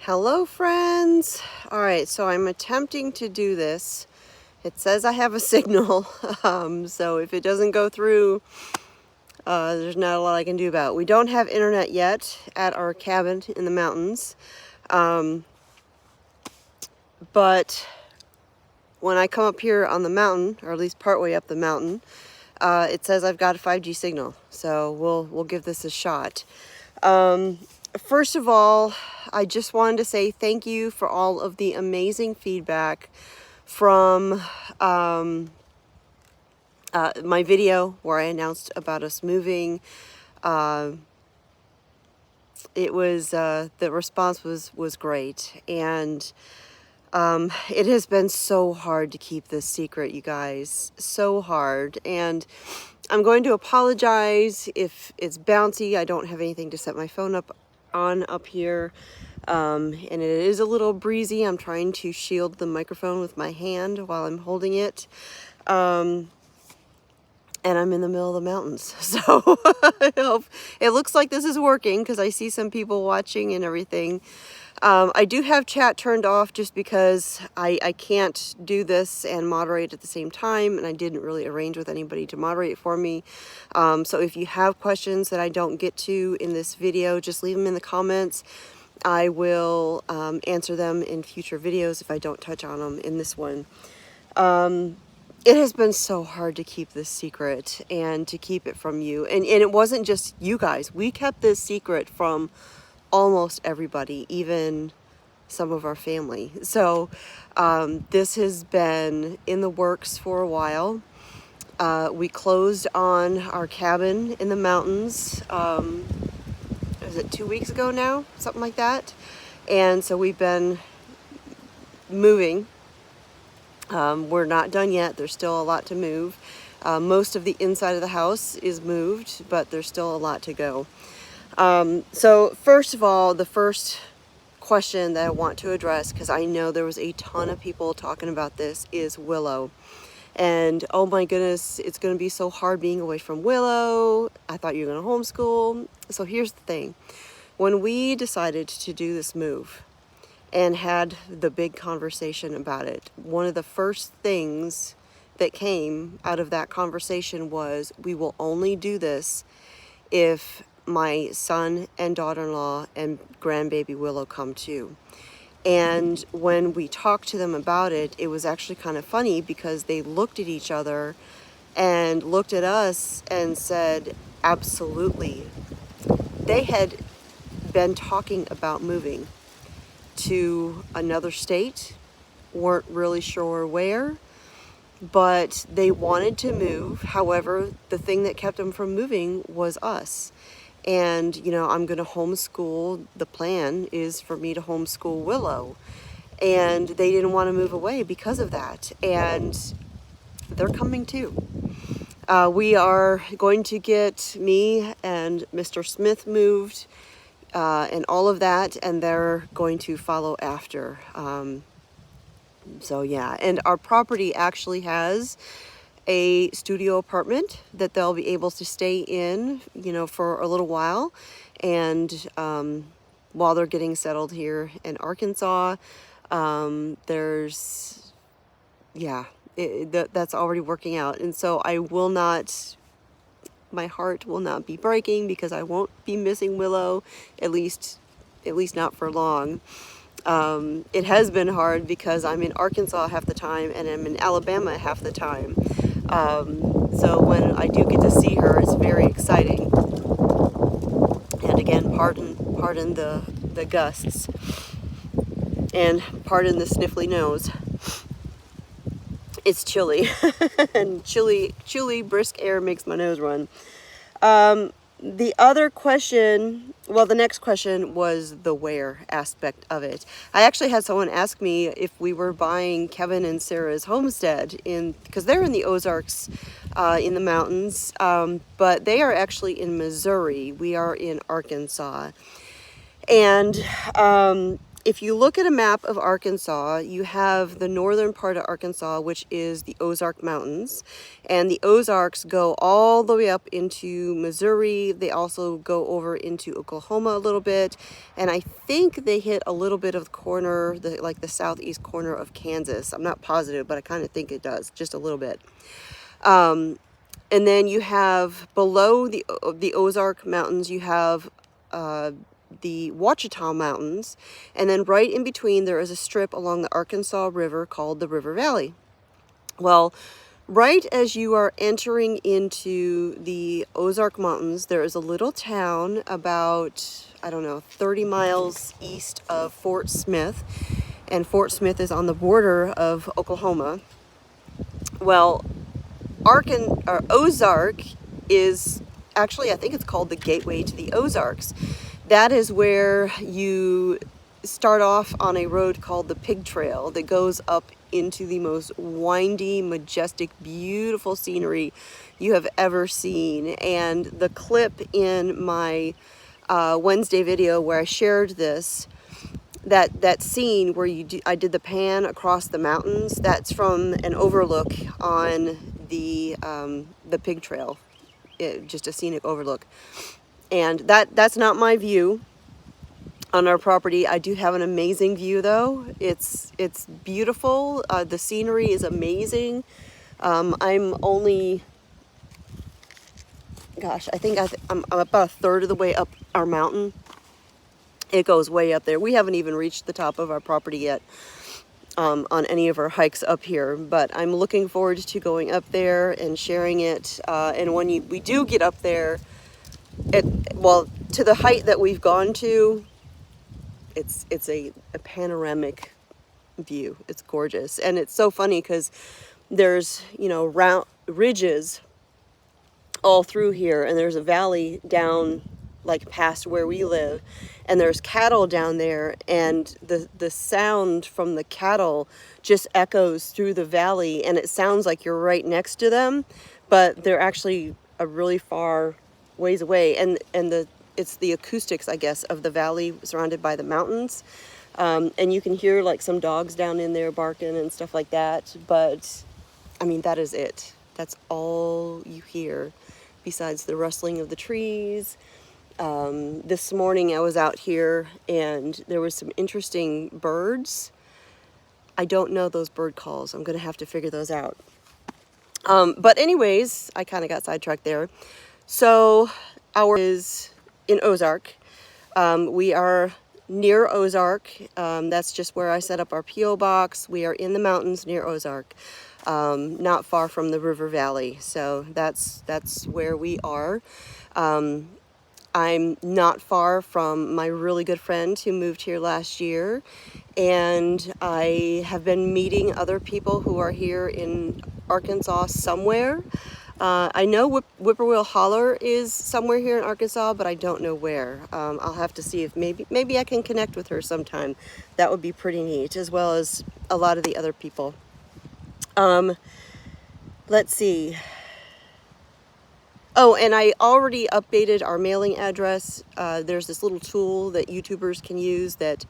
Hello friends. All right, so I'm attempting to do this. It says I have a signal, so if it doesn't go through, there's not a lot I can do about it. We don't have internet yet at our cabin in the mountains, but when I come up here on the mountain, or at least partway up the mountain, it says I've got a 5G signal, so we'll give this a shot. First of all, I just wanted to say thank you for all of the amazing feedback from my video where I announced about us moving. It was the response was great, and it has been so hard to keep this secret, you guys, so hard. And I'm going to apologize if it's bouncy. I don't have anything to set my phone up here, and it is a little breezy. I'm trying to shield the microphone with my hand while I'm holding it, and I'm in the middle of the mountains, so I hope it looks like this is working because I see some people watching and everything. I do have chat turned off just because I can't do this and moderate at the same time, and I didn't really arrange with anybody to moderate for me. So if you have questions that I don't get to in this video, just leave them in the comments. I will answer them in future videos if I don't touch on them in this one. It has been so hard to keep this secret and to keep it from you. And it wasn't just you guys. We kept this secret from almost everybody, even some of our family. So this has been in the works for a while. We closed on our cabin in the mountains, was it 2 weeks ago now? Something like that. And so we've been moving. We're not done yet. There's still a lot to move. Most of the inside of the house is moved, but there's still a lot to go. So first of all, the first question that I want to address, because I know there was a ton of people talking about this, is Willow. And oh my goodness, it's going to be so hard being away from Willow. I thought you were going to homeschool. So here's the thing. When we decided to do this move and had the big conversation about it, one of the first things that came out of that conversation was, we will only do this if my son and daughter-in-law and grandbaby Willow come too. And when we talked to them about it, it was actually kind of funny because they looked at each other and looked at us and said, absolutely. They had been talking about moving to another state, weren't really sure where, but they wanted to move. However, the thing that kept them from moving was us. And, you know, I'm going to homeschool. The plan is for me to homeschool Willow. And they didn't want to move away because of that. And they're coming too. We are going to get me and Mr. Smith moved and all of that. And they're going to follow after. So, yeah. And our property actually has a studio apartment that they'll be able to stay in, you know, for a little while. And while they're getting settled here in Arkansas, there's, yeah, that's already working out. And so I will not, my heart will not be breaking because I won't be missing Willow, at least not for long. It has been hard because I'm in Arkansas half the time and I'm in Alabama half the time. So when I do get to see her, it's very exciting. And again, pardon the gusts, and pardon the sniffly nose. It's chilly, and chilly brisk air makes my nose run. The other question, well, the next question was the where aspect of it. I actually had someone ask me if we were buying Kevin and Sarah's homestead because they're in the Ozarks, in the mountains, but they are actually in Missouri. We are in Arkansas. And if you look at a map of Arkansas, you have the northern part of Arkansas, which is the Ozark Mountains. And the Ozarks go all the way up into Missouri. They also go over into Oklahoma a little bit. And I think they hit a little bit of the corner, like the southeast corner of Kansas. I'm not positive, but I kind of think it does, just a little bit. And then you have below the Ozark Mountains, you have the Ouachita Mountains, and then right in between there is a strip along the Arkansas River called the River Valley. Well, right as you are entering into the Ozark Mountains, there is a little town about, I don't know, 30 miles east of Fort Smith, and Fort Smith is on the border of Oklahoma. Well, Ozark is actually, I think it's called the gateway to the Ozarks. That is where you start off on a road called the Pig Trail that goes up into the most windy, majestic, beautiful scenery you have ever seen. And the clip in my Wednesday video where I shared this, that scene where I did the pan across the mountains, that's from an overlook on the Pig Trail, just a scenic overlook. And that's not my view on our property. I do have an amazing view though. It's beautiful. The scenery is amazing. I'm only, gosh, I think I'm about a third of the way up our mountain. It goes way up there. We haven't even reached the top of our property yet on any of our hikes up here, but I'm looking forward to going up there and sharing it. And when we do get up there, to the height that we've gone to, it's a panoramic view. It's gorgeous. And it's so funny because there's, round ridges all through here, and there's a valley down like past where we live, and there's cattle down there, and the sound from the cattle just echoes through the valley, and it sounds like you're right next to them, but they're actually a really far ways away. And it's the acoustics, I guess, of the valley surrounded by the mountains. And you can hear like some dogs down in there barking and stuff like that. But I mean, that is it. That's all you hear besides the rustling of the trees. This morning I was out here and there was some interesting birds. I don't know those bird calls. I'm going to have to figure those out. But anyways, I kind of got sidetracked there. So our is in Ozark. We are near Ozark. That's just where I set up our P.O. box. We are in the mountains near Ozark, not far from the River Valley. So that's where we are. I'm not far from my really good friend who moved here last year, and I have been meeting other people who are here in Arkansas somewhere. I know Whippoorwill Holler is somewhere here in Arkansas, but I don't know where. I'll have to see if maybe I can connect with her sometime. That would be pretty neat, as well as a lot of the other people. Let's see. Oh, and I already updated our mailing address. There's this little tool that YouTubers can use that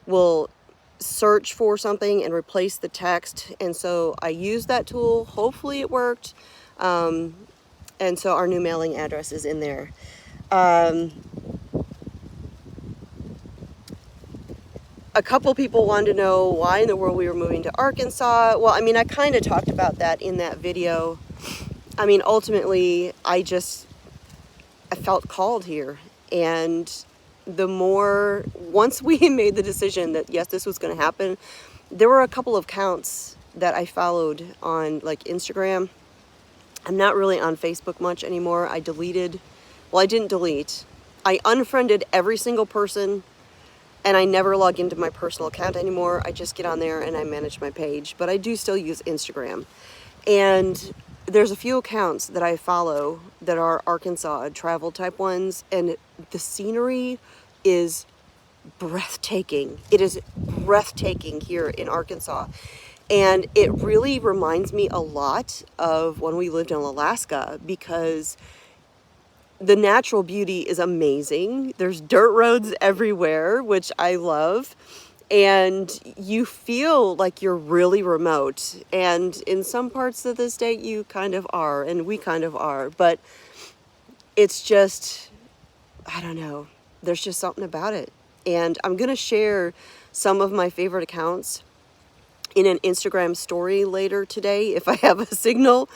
will search for something and replace the text. And so I used that tool. Hopefully it worked. And so our new mailing address is in there. A couple people wanted to know why in the world we were moving to Arkansas. Well, I mean, I kind of talked about that in that video. I mean, ultimately, I felt called here. And once we made the decision that, yes, this was going to happen, there were a couple of accounts that I followed on like Instagram. I'm not really on Facebook much anymore. I didn't delete. I unfriended every single person, and I never log into my personal account anymore. I just get on there and I manage my page, but I do still use Instagram. And there's a few accounts that I follow that are Arkansas travel type ones, and the scenery is breathtaking. It is breathtaking here in Arkansas. And it really reminds me a lot of when we lived in Alaska, because the natural beauty is amazing. There's dirt roads everywhere, which I love. and you feel like you're really remote. And in some parts of the state, you kind of are, and we kind of are. But it's just, I don't know, there's just something about it. And I'm going to share some of my favorite accounts in an Instagram story later today if I have a signal.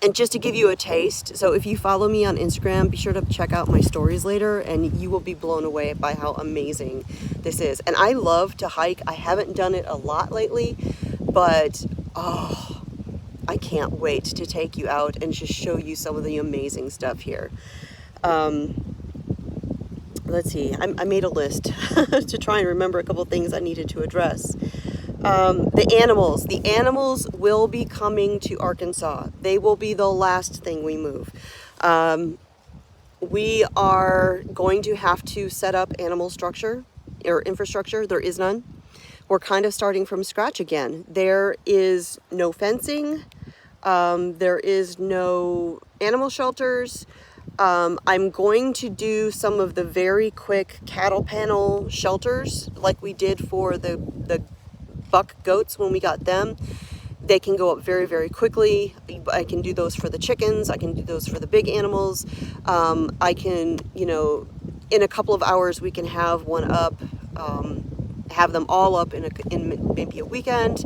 And just to give you a taste, so if you follow me on Instagram, be sure to check out my stories later, and you will be blown away by how amazing this is. And I love to hike. I haven't done it a lot lately, but oh, I can't wait to take you out and just show you some of the amazing stuff here. Let's see, I made a list to try and remember a couple things I needed to address. The animals will be coming to Arkansas. They will be the last thing we move. We are going to have to set up animal structure or infrastructure. There is none. We're kind of starting from scratch again. There is no fencing. There is no animal shelters. I'm going to do some of the very quick cattle panel shelters like we did for the buck goats when we got them. They can go up very, very quickly. I can do those for the chickens. I can do those for the big animals. I can, in a couple of hours, we can have one up, have them all up in maybe a weekend,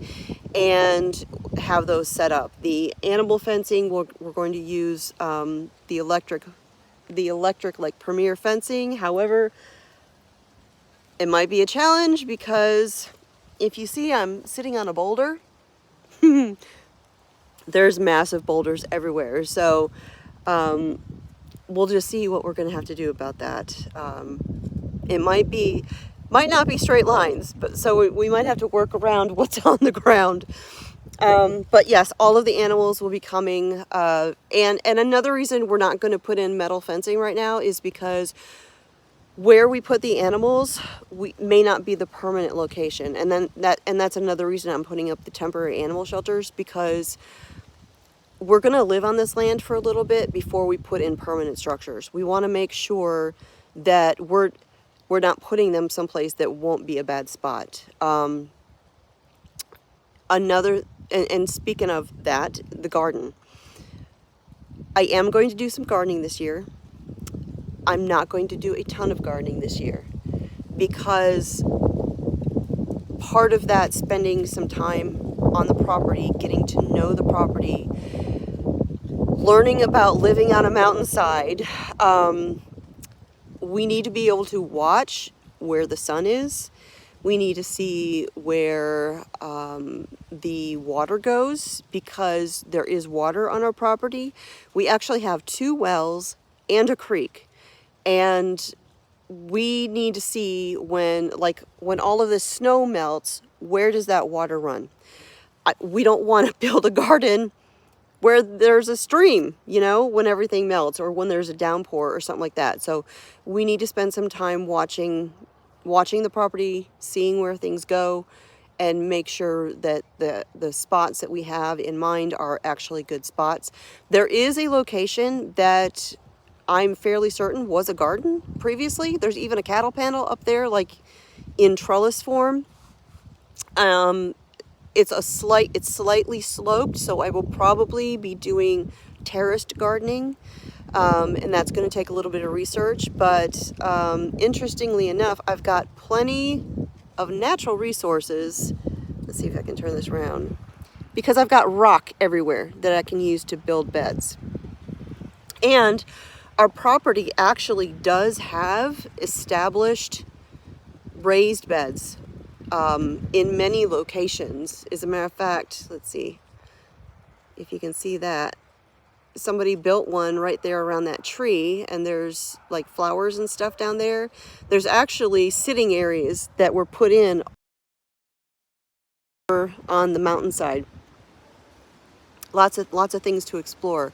and have those set up. The animal fencing, we're going to use the electric like Premier fencing. However, it might be a challenge because if you see I'm sitting on a boulder, there's massive boulders everywhere. So we'll just see what we're going to have to do about that. It might not be straight lines, but so we might have to work around what's on the ground. But yes, all of the animals will be coming. And another reason we're not going to put in metal fencing right now is because where we put the animals may not be the permanent location. And that's another reason I'm putting up the temporary animal shelters, because we're going to live on this land for a little bit before we put in permanent structures. We want to make sure that we're not putting them someplace that won't be a bad spot. And speaking of that, the garden. I am going to do some gardening this year. I'm not going to do a ton of gardening this year because part of that, spending some time on the property, getting to know the property, learning about living on a mountainside, we need to be able to watch where the sun is. We need to see where the water goes, because there is water on our property. We actually have 2 wells and a creek. And we need to see when all of this snow melts, where does that water run? We don't want to build a garden where there's a stream, when everything melts, or when there's a downpour or something like that. So we need to spend some time watching the property, seeing where things go, and make sure that the spots that we have in mind are actually good spots. There is a location that I'm fairly certain was a garden previously. There's even a cattle panel up there, like in trellis form. It's slightly sloped, so I will probably be doing terraced gardening. And that's going to take a little bit of research, but interestingly enough, I've got plenty of natural resources. Let's see if I can turn this around, because I've got rock everywhere that I can use to build beds. And our property actually does have established raised beds in many locations. As a matter of fact, let's see if you can see that. Somebody built one right there around that tree, and there's like flowers and stuff down there. There's actually sitting areas that were put in on the mountainside. Lots of things to explore.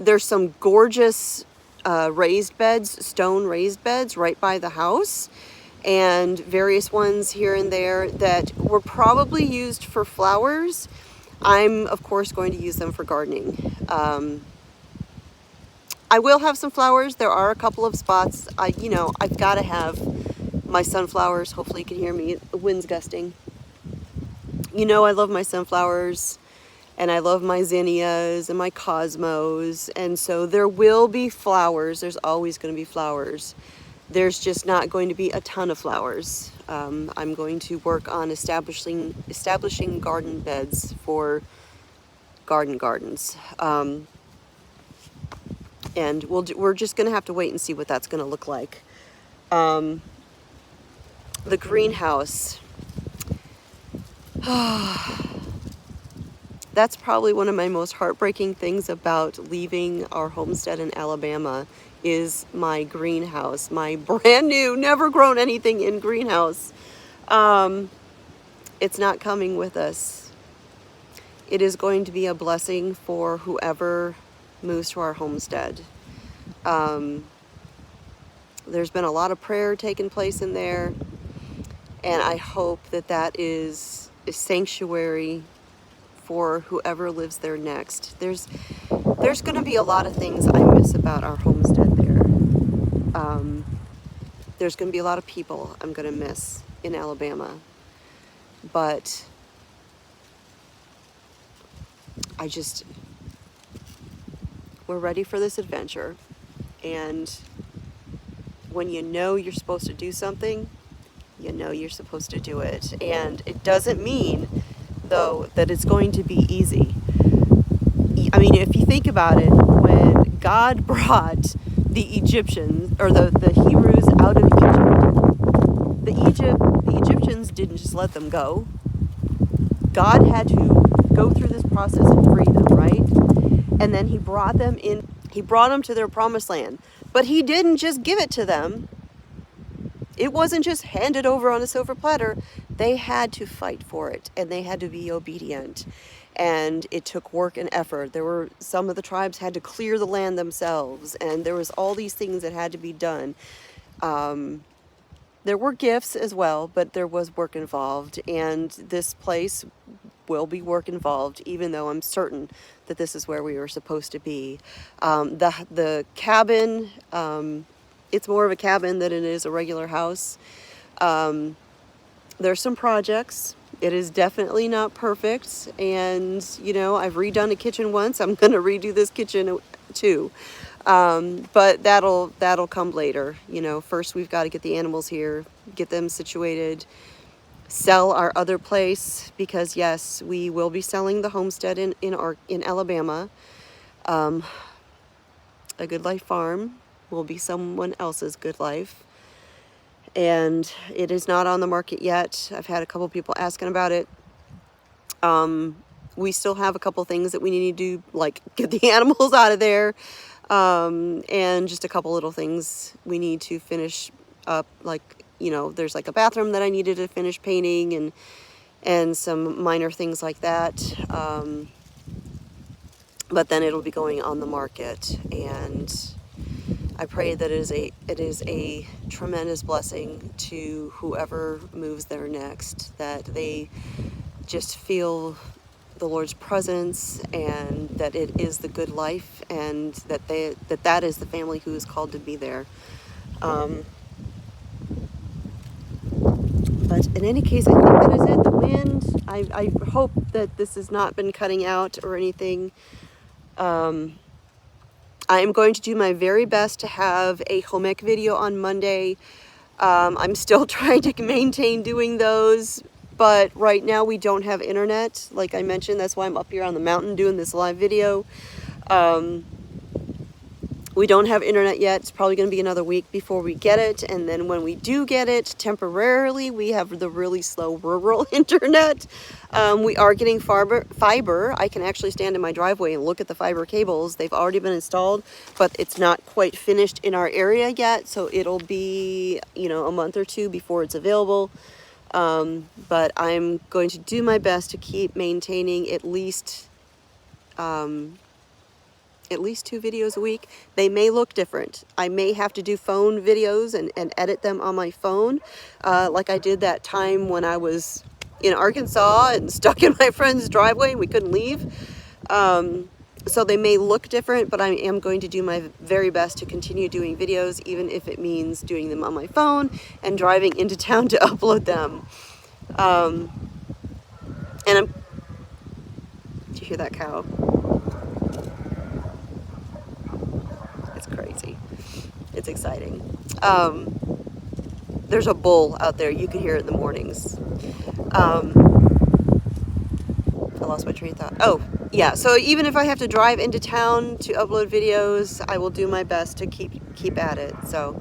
There's some gorgeous raised beds, stone raised beds right by the house, and various ones here and there that were probably used for flowers. I'm, of course, going to use them for gardening. I will have some flowers. There are a couple of spots. I've got to have My sunflowers, hopefully you can hear me, the wind's gusting. You know I love my sunflowers, and I love my zinnias and my cosmos, and so there will be flowers. There's always going to be flowers. There's just not going to be a ton of flowers. I'm going to work on establishing garden beds for gardens. And we're just going to have to wait and see what that's going to look like. The greenhouse. That's probably one of my most heartbreaking things about leaving our homestead in Alabama is my greenhouse, my brand new, never grown anything in greenhouse. It's not coming with us. It is going to be a blessing for whoever moves to our homestead. There's been a lot of prayer taking place in there, and I hope that that is a sanctuary for whoever lives there next. There's going to be a lot of things I miss about our homestead there. There's going to be a lot of people I'm going to miss in Alabama, but we're ready for this adventure. And when you know you're supposed to do something, you know you're supposed to do it. And it doesn't mean, though, that it's going to be easy. I mean, if you think about it, when God brought the Egyptians, or the Hebrews out of Egypt, the Egyptians didn't just let them go. God had to go through this process and free them, right? And then he brought them to their promised land. But he didn't just give it to them. It wasn't just handed over on a silver platter. They had to fight for it, and they had to be obedient. And it took work and effort. Some of the tribes had to clear the land themselves, and there was all these things that had to be done. There were gifts as well, but there was work involved, and this place will be work involved, even though I'm certain that this is where we were supposed to be. The cabin, it's more of a cabin than it is a regular house. There's some projects. It is definitely not perfect, and I've redone a kitchen once. I'm going to redo this kitchen too. But that'll come later. First we've got to get the animals here, get them situated, sell our other place, because yes, we will be selling the homestead in Alabama. A Good Life farm will be someone else's good life, and it is not on the market yet. I've had a couple people asking about it. We still have a couple things that we need to do, like get the animals out of there, and just a couple little things we need to finish up, like there's like a bathroom that I needed to finish painting, and some minor things like that. But then it'll be going on the market, and I pray that it is a tremendous blessing to whoever moves there next, that they just feel the Lord's presence, and that it is the good life, and that is the family who is called to be there. But in any case, I think that is it. The wind, I hope that this has not been cutting out or anything. I am going to do my very best to have a home ec video on Monday. I'm still trying to maintain doing those, but right now we don't have internet. Like I mentioned, that's why I'm up here on the mountain doing this live video. We don't have internet yet. It's probably going to be another week before we get it. And then when we do get it, temporarily, we have the really slow rural internet. We are getting fiber. I can actually stand in my driveway and look at the fiber cables. They've already been installed, but it's not quite finished in our area yet. So it'll be, a month or two before it's available. But I'm going to do my best to keep maintaining at least 2 videos a week. They may look different. I may have to do phone videos and edit them on my phone, like I did that time when I was in Arkansas and stuck in my friend's driveway and we couldn't leave. So they may look different, but I am going to do my very best to continue doing videos, even if it means doing them on my phone and driving into town to upload them. And did you hear that cow? It's crazy. It's exciting. There's a bull out there. You can hear it in the mornings. I lost my train of thought. Oh, yeah. So even if I have to drive into town to upload videos, I will do my best to keep at it. So,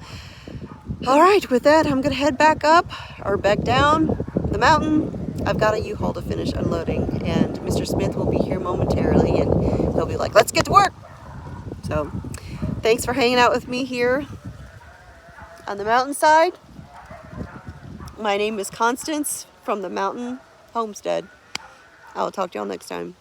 all right. With that, I'm gonna head back up or back down the mountain. I've got a U-Haul to finish unloading, and Mr. Smith will be here momentarily, and he'll be like, "Let's get to work." So, thanks for hanging out with me here on the mountainside. My name is Constance from the Mountain Homestead. I will talk to y'all next time.